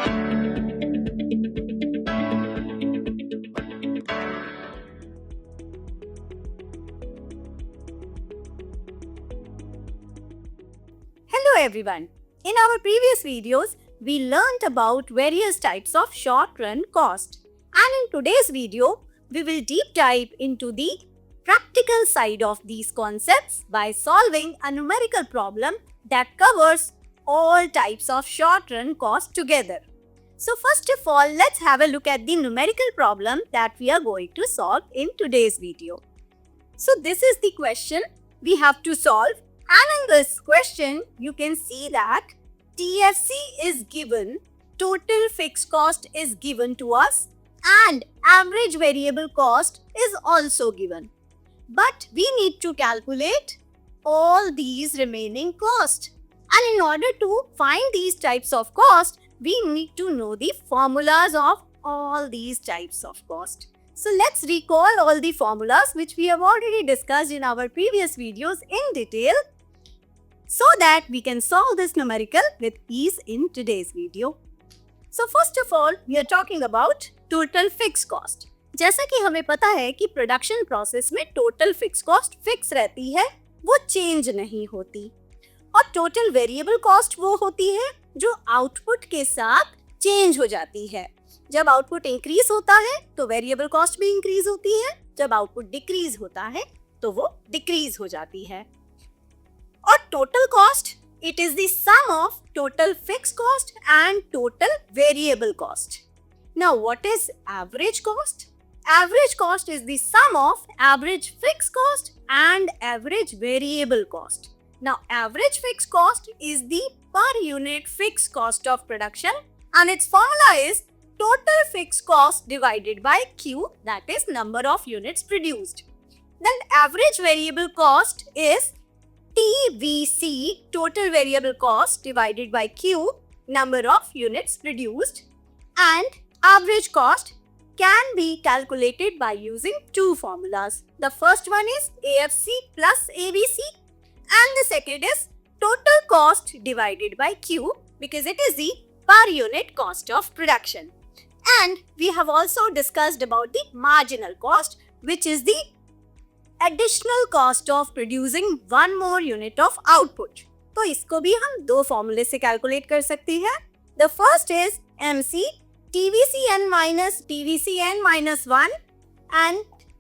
Hello everyone. In our previous videos, we learnt about various types of short-run cost. And in today's video, we will deep dive into the practical side of these concepts by solving a numerical problem that covers all types of short-run cost together. So first of all, let's have a look at the numerical problem that we are going to solve in today's video. So this is the question we have to solve. And in this question, you can see that TFC is given, total fixed cost is given to us, and average variable cost is also given. But we need to calculate all these remaining costs. And in order to find these types of cost, we need to know the formulas of all these types of cost. So let's recall all the formulas which we have already discussed in our previous videos in detail, so that we can solve this numerical with ease in today's video. So first of all, we are talking about total fixed cost. जैसा कि हमें पता है कि production process में total fix cost fix रहती है, वो चेंज नहीं होती। और टोटल वेरिएबल कॉस्ट वो होती है जो आउटपुट के साथ चेंज हो जाती है। जब आउटपुट इंक्रीज होता है तो वेरिएबल कॉस्ट भी इंक्रीज होती है, जब आउटपुट डिक्रीज होता है तो वो डिक्रीज हो जाती है। और total cost, it is the sum of total fixed cost and total variable cost. Now what is average cost? Average cost is the sum of average fixed cost and average variable cost. Now average fixed cost is the per unit fixed cost of production, and its formula is total fixed cost divided by Q, that is number of units produced. Then average variable cost is TVC, total variable cost divided by Q, number of units produced, and average cost can be calculated by using two formulas. The first one is AFC plus ABC, and the second is total cost divided by Q, because it is the per unit cost of production. And we have also discussed about the marginal cost, which is the additional cost of producing one more unit of output. तो इसको भी हम दो फॉर्मूले से calculate कर सकते हैं. The first is MC TVCN minus TVCN minus 1 and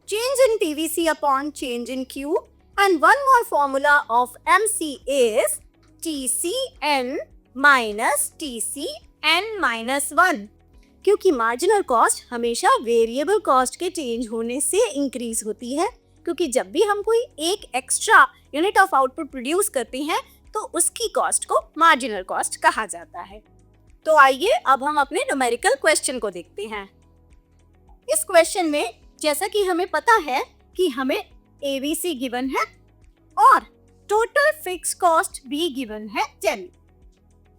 change in TVC upon change in Q, and one more formula of MC is TCN minus TCN minus 1. क्योंकि मार्जिनल कॉस्ट हमेशा वेरिएबल कॉस्ट के change होने से increase होती है, क्योंकि जब भी हम कोई एक extra unit of output produce करते हैं तो उसकी कॉस्ट को मार्जिनल कॉस्ट कहा जाता है. तो आइए अब हम अपने न्यूमेरिकल क्वेश्चन को देखते हैं. इस क्वेश्चन में जैसा कि हमें पता है कि हमें एबीसी गिवन है और टोटल फिक्स कॉस्ट भी गिवन है 10.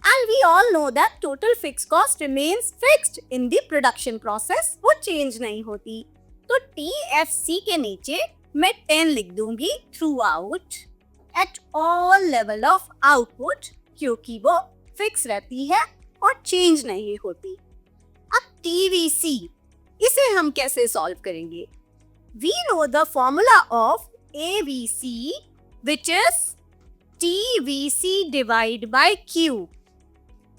And we all know that total fixed cost remains fixed in the production process, वो चेंज नहीं होती. तो TFC के नीचे मैं 10 लिख दूंगी throughout at all level of output, क्योंकि वो फिक्स रहती है और चेंज नहीं होती. अब TVC, इसे हम कैसे सॉल्व करेंगे? We know the formula of ABC, which is TVC divided by Q.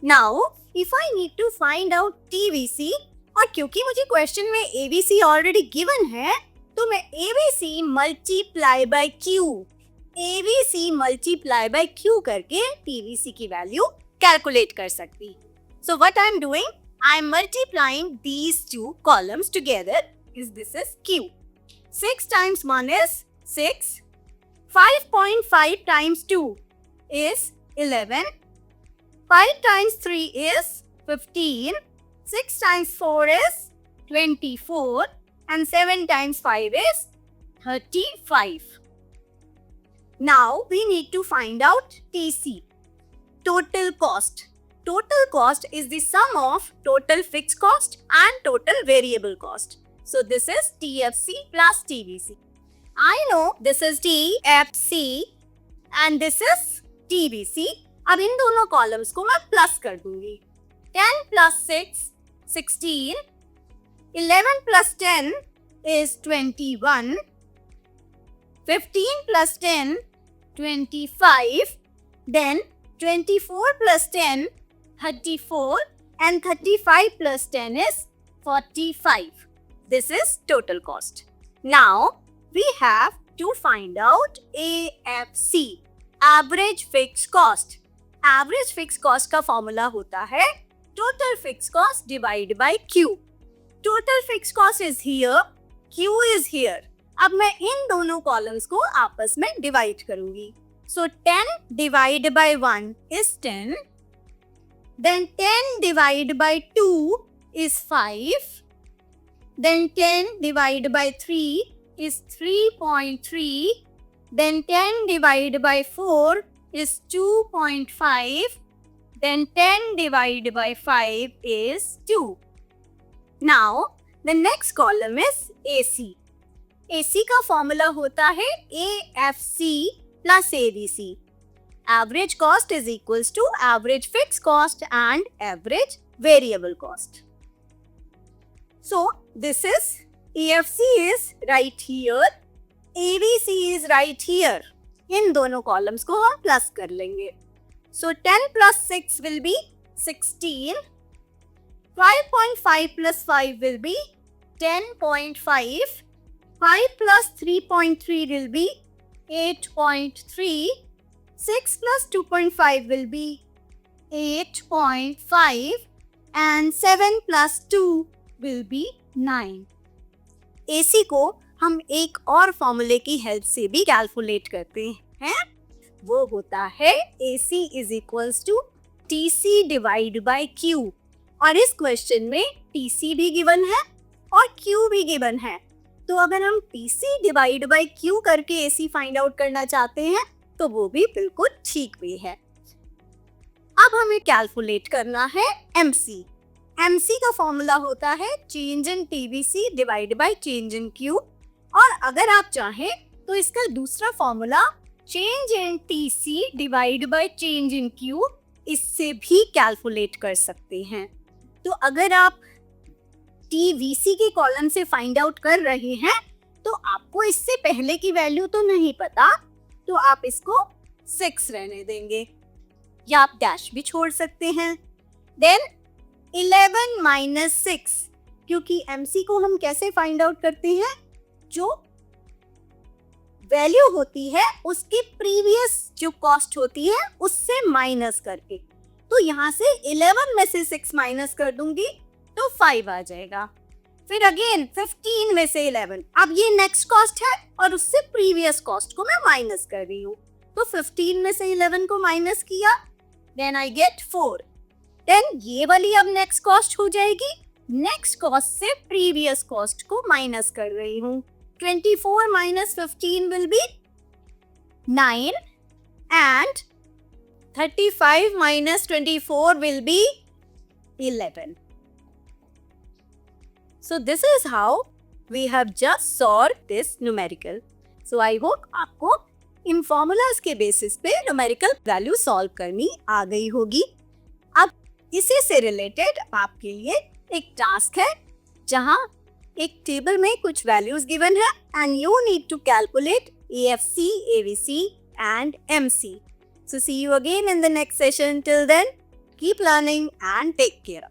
Now, if I need to find out TVC, और क्योंकि मुझे क्वेश्चन में ABC ऑलरेडी गिवन है, तो मैं ABC multiply by Q, ABC multiply by Q करके TVC की value calculate कर सकती. So what I am doing? I am multiplying these two columns together. This is Q. 6 times 1 is 6. 5.5 times 2 is 11. 5 times 3 is 15. 6 times 4 is 24. And 7 times 5 is 35. Now we need to find out TC, total cost. Total cost is the sum of total fixed cost and total variable cost. So this is TFC plus TVC. I know this is TFC and this is TVC. अब इन दोनों columns को मैं plus कर दूंगी. 10 plus 6, 16. 11 plus 10 is 21. 15 plus 10, 25. Then 24 plus 10, 34. And 35 plus 10 is 45. This is total cost. Now, we have to find out AFC, Average Fixed Cost. Average Fixed Cost का formula होता है Total Fixed Cost divided by Q. Total Fixed Cost is here, Q is here. अब मैं इन दोनों columns को आपस में divide करूंगी. So 10 divided by 1 is 10. Then 10 divided by 2 is 5. Then 10 divided by 3 is 3.3. Then 10 divided by 4 is 2.5. Then 10 divided by 5 is 2. Now, the next column is AC. AC का formula होता है AFC plus ABC. Average cost is equals to average fixed cost and average variable cost. So, this is AFC is right here, ABC is right here. इन दोनों columns को हम plus कर लेंगे. So 10 plus 6 will be 16. 5.5 plus 5 will be 10.5. 5 plus 3.3 will be 8.3. 6 plus 2.5 will be 8.5. And 7 plus 2 will be 9. AC को हम एक और फॉर्मूले की हेल्प से भी कैलकुलेट करते हैं. वो होता है AC is equals to TC divide by Q. और इस क्वेश्चन में TC भी गिवन है और Q भी गिवन है. तो अगर हम TC डिवाइड बाय Q करके AC फाइंड आउट करना चाहते हैं तो वो भी बिल्कुल ठीक भी है. अब हमें कैलकुलेट करना है MC. MC का फॉर्मूला होता है change in TVC divide by change in Q. और अगर आप चाहें तो इसका दूसरा formula change in TC divide by change in Q, इससे भी कैलकुलेट कर सकते हैं. तो अगर आप TVC के कॉलम से फाइंड आउट कर रहे हैं तो आपको इससे पहले की वैल्यू तो नहीं पता, तो आप इसको 6 रहने देंगे या आप डैश भी छोड़ सकते हैं. देन 11 माइनस 6, क्योंकि MC को हम कैसे फाइंड आउट करते हैं, जो वैल्यू होती है उसकी प्रीवियस जो कॉस्ट होती है उससे माइनस करके. तो यहाँ से 11 में से 6 माइनस कर दूंगी तो 5 आ जाएगा. फिर अगेन 15 में से 11, अब ये नेक्स्ट कॉस्ट है और उससे प्रीवियस कॉस्ट को मैं माइनस कर रही हूँ. तो 15 में से 11 को माइनस किया, देन आई गेट 4. देन ये वाली अब नेक्स्ट कॉस्ट हो जाएगी. नेक्स्ट कॉस्ट से प्रीवियस कॉस्ट को माइनस कर रही हूँ. 24 minus 15 will be 9 and 35 minus 24 will be 11. So this is how we have just solved this numerical. So I hope आपको इन फॉर्मूलाज के बेसिस पे न्यूमेरिकल वैल्यू सॉल्व करनी आ गई होगी. अब इसी से रिलेटेड आपके लिए एक टास्क है जहां एक टेबल में कुछ वैल्यूज गिवन है and you need to calculate AFC, AVC and MC. So see you again in the next session. Till then, keep learning and take care.